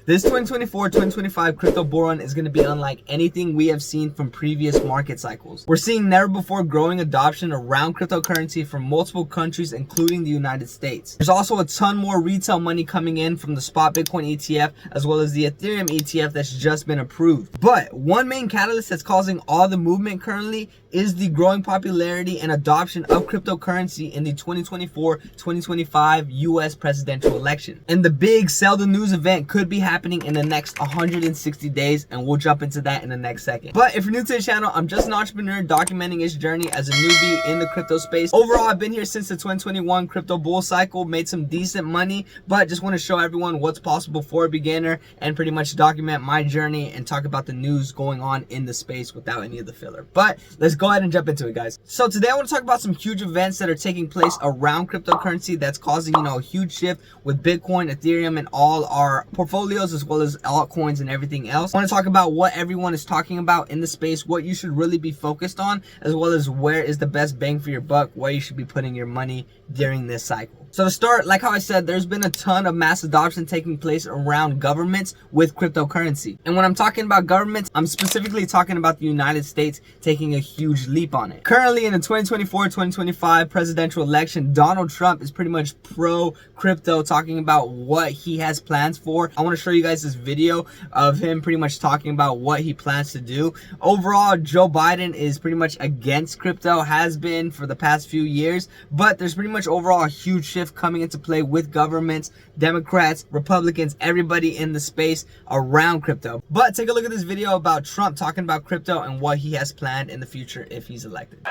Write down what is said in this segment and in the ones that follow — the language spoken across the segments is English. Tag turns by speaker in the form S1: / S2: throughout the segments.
S1: This 2024-2025 crypto bull run is going to be unlike anything we have seen from previous market cycles. We're seeing never before growing adoption around cryptocurrency from multiple countries, including the United States. There's also a ton more retail money coming in from the spot Bitcoin ETF, as well as the Ethereum ETF that's just been approved. But one main catalyst that's causing all the movement currently is the growing popularity and adoption of cryptocurrency in the 2024-2025 US presidential election. And the big sell the news event could be happening in the next 160 days, and we'll jump into that in the next second. But if you're new to the channel, I'm just an entrepreneur documenting his journey as a newbie in the crypto space. Overall, I've been here since the 2021 crypto bull cycle, made some decent money, but just want to show everyone what's possible for a beginner and pretty much document my journey and talk about the news going on in the space without any of the filler. But let's go ahead and jump into it, guys. So today I want to talk about some huge events that are taking place around cryptocurrency that's causing, a huge shift with Bitcoin, Ethereum, and all our portfolios, as well as altcoins and everything else. I want to talk about what everyone is talking about in the space, what you should really be focused on, as well as where is the best bang for your buck, where you should be putting your money during this cycle. So to start, like how I said, there's been a ton of mass adoption taking place around governments with cryptocurrency. And when I'm talking about governments, I'm specifically talking about the United States taking a huge leap on it. Currently in the 2024-2025 presidential election, Donald Trump is pretty much pro crypto, talking about what he has plans for. I want to show you guys this video of him pretty much talking about what he plans to do. Overall, Joe Biden is pretty much against crypto, has been for the past few years, but there's pretty much overall a huge shift coming into play with governments, Democrats, Republicans, everybody in the space around crypto. But take a look at this video about Trump talking about crypto and what he has planned in the future if he's elected.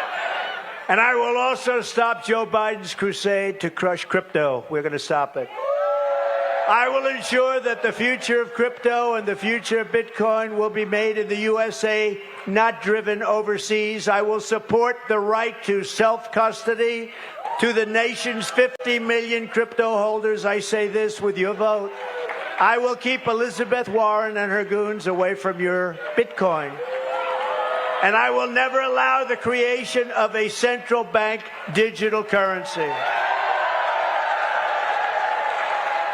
S2: And I will also stop Joe Biden's crusade to crush crypto. We're going to stop it. I will ensure that the future of crypto and the future of Bitcoin will be made in the USA, not driven overseas. I will support the right to self-custody to the nation's 50 million crypto holders. I say this with your vote. I will keep Elizabeth Warren and her goons away from your Bitcoin. And I will never allow the creation of a central bank digital currency.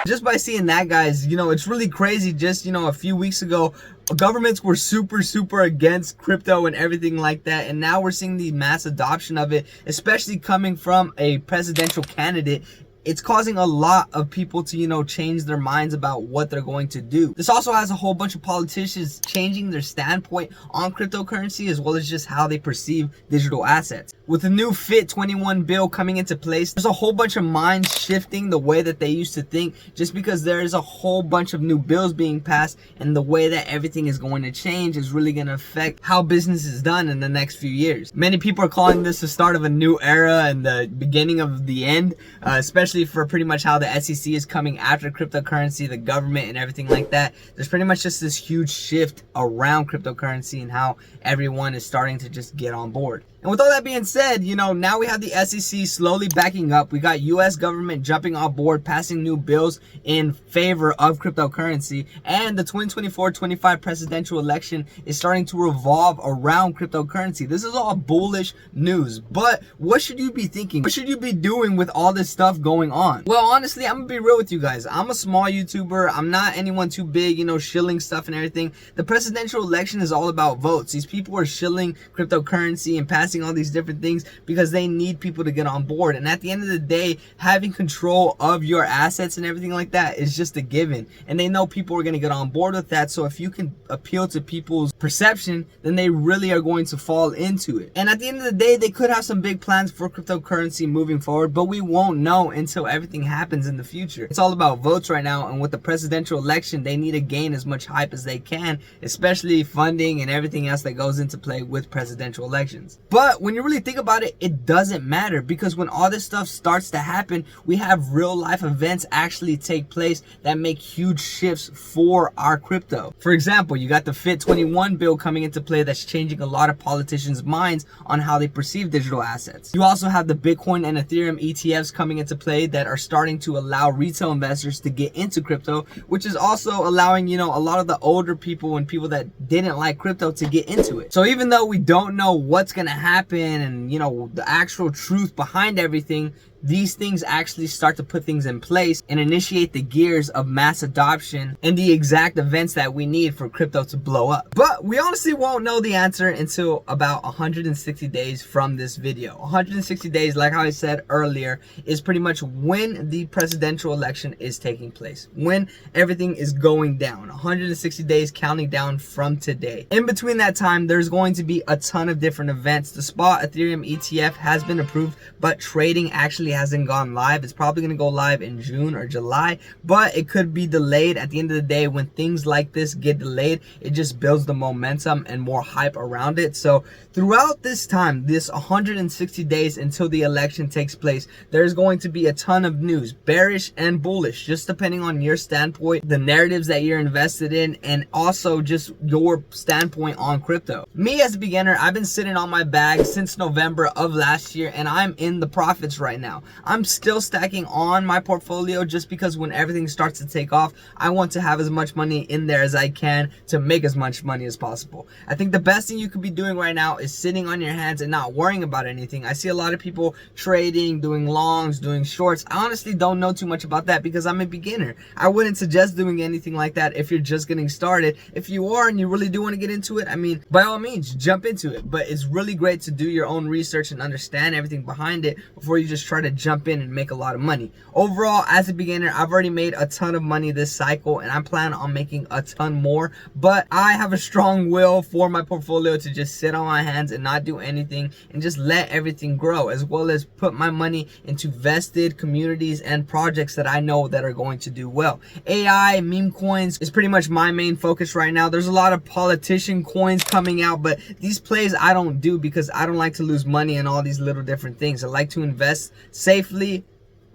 S1: Just by seeing that, guys, it's really crazy. Just, a few weeks ago, governments were super against crypto and everything like that. And now we're seeing the mass adoption of it, especially coming from a presidential candidate. It's causing a lot of people to, change their minds about what they're going to do. This also has a whole bunch of politicians changing their standpoint on cryptocurrency, as well as just how they perceive digital assets. With the new FIT21 bill coming into place, there's a whole bunch of minds shifting the way that they used to think, just because there is a whole bunch of new bills being passed, and the way that everything is going to change is really going to affect how business is done in the next few years. Many people are calling this the start of a new era and the beginning of the end, especially for pretty much how the SEC is coming after cryptocurrency, the government, and everything like that. There's pretty much just this huge shift around cryptocurrency and how everyone is starting to just get on board. And with all that being said, now we have the SEC slowly backing up. We got US government jumping on board, passing new bills in favor of cryptocurrency. And the 2024-25 presidential election is starting to revolve around cryptocurrency. This is all bullish news. But what should you be thinking? What should you be doing with all this stuff going on? Well, honestly, I'm gonna be real with you guys. I'm a small YouTuber. I'm not anyone too big, shilling stuff and everything. The presidential election is all about votes. These people are shilling cryptocurrency and passing all these different things because they need people to get on board. And at the end of the day, having control of your assets and everything like that is just a given. And they know people are going to get on board with that. So if you can appeal to people's perception, then they really are going to fall into it. And at the end of the day, they could have some big plans for cryptocurrency moving forward, but we won't know until everything happens in the future. It's all about votes right now. And with the presidential election, they need to gain as much hype as they can, especially funding and everything else that goes into play with presidential elections. But when you really think about it, it doesn't matter, because when all this stuff starts to happen, we have real life events actually take place that make huge shifts for our crypto. For example, you got the FIT21 bill coming into play that's changing a lot of politicians' minds on how they perceive digital assets. You also have the Bitcoin and Ethereum ETFs coming into play that are starting to allow retail investors to get into crypto, which is also allowing, a lot of the older people and people that didn't like crypto to get into it. So even though we don't know what's going to happen and, the actual truth behind everything, these things actually start to put things in place and initiate the gears of mass adoption and the exact events that we need for crypto to blow up. But we honestly won't know the answer until about 160 days from this video. 160 days, like how I said earlier, is pretty much when the presidential election is taking place, when everything is going down. 160 days counting down from today. In between that time, there's going to be a ton of different events. The spot Ethereum ETF has been approved, but trading actually hasn't gone live. It's probably going to go live in June or July, but it could be delayed. At the end of the day, when things like this get delayed, it just builds the momentum and more hype around it. So throughout this time, this 160 days until the election takes place, there's going to be a ton of news, bearish and bullish, just depending on your standpoint, the narratives that you're invested in, and also just your standpoint on crypto. Me as a beginner, I've been sitting on my bag since November of last year, and I'm in the profits right now. I'm still stacking on my portfolio just because when everything starts to take off, I want to have as much money in there as I can to make as much money as possible. I think the best thing you could be doing right now is sitting on your hands and not worrying about anything. I see a lot of people trading, doing longs, doing shorts. I honestly don't know too much about that because I'm a beginner. I wouldn't suggest doing anything like that if you're just getting started. If you are and you really do want to get into it, I mean, by all means, jump into it. But it's really great to do your own research and understand everything behind it before you just try to jump in and make a lot of money. Overall, as a beginner, I've already made a ton of money this cycle and I plan on making a ton more, but I have a strong will for my portfolio to just sit on my hands and not do anything and just let everything grow, as well as put my money into vested communities and projects that I know that are going to do well. AI, meme coins is pretty much my main focus right now. There's a lot of politician coins coming out, but these plays I don't do because I don't like to lose money in all these little different things. I like to invest safely,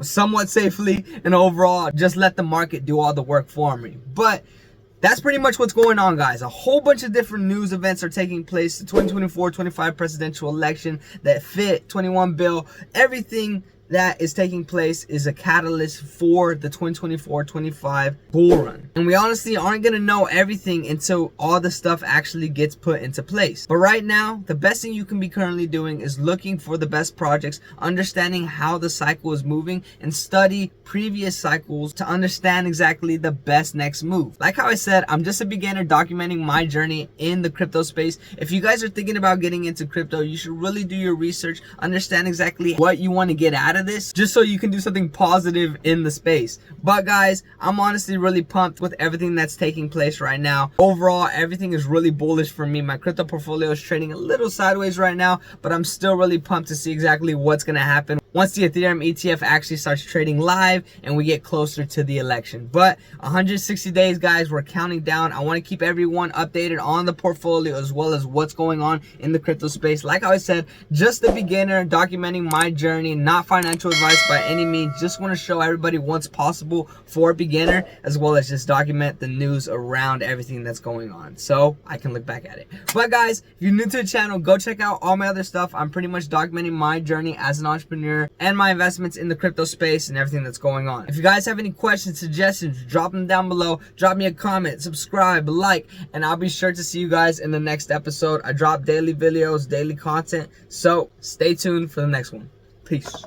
S1: somewhat safely, and overall just let the market do all the work for me. But that's pretty much what's going on, guys. A whole bunch of different news events are taking place. The 2024-25 presidential election, that FIT 21 bill, everything that is taking place is a catalyst for the 2024-25 bull run. And we honestly aren't going to know everything until all the stuff actually gets put into place. But right now, the best thing you can be currently doing is looking for the best projects, understanding how the cycle is moving, and study previous cycles to understand exactly the best next move. Like how I said, I'm just a beginner documenting my journey in the crypto space. If you guys are thinking about getting into crypto, you should really do your research, understand exactly what you want to get out of this, just so you can do something positive in the space. But guys, I'm honestly really pumped with everything that's taking place right now. Overall, everything is really bullish for me. My crypto portfolio is trading a little sideways right now, but I'm still really pumped to see exactly what's going to happen once the Ethereum ETF actually starts trading live and we get closer to the election. But 160 days, guys, we're counting down. I want to keep everyone updated on the portfolio as well as what's going on in the crypto space. Like I said, just a beginner documenting my journey, not financial advice by any means. Just want to show everybody what's possible for a beginner, as well as just document the news around everything that's going on so I can look back at it. But guys, if you're new to the channel, go check out all my other stuff. I'm pretty much documenting my journey as an entrepreneur and my investments in the crypto space and everything that's going on. If you guys have any questions, suggestions, drop them down below. Drop me a comment, subscribe, like, and I'll be sure to see you guys in the next episode. I drop daily videos, daily content, so stay tuned for the next one. Peace.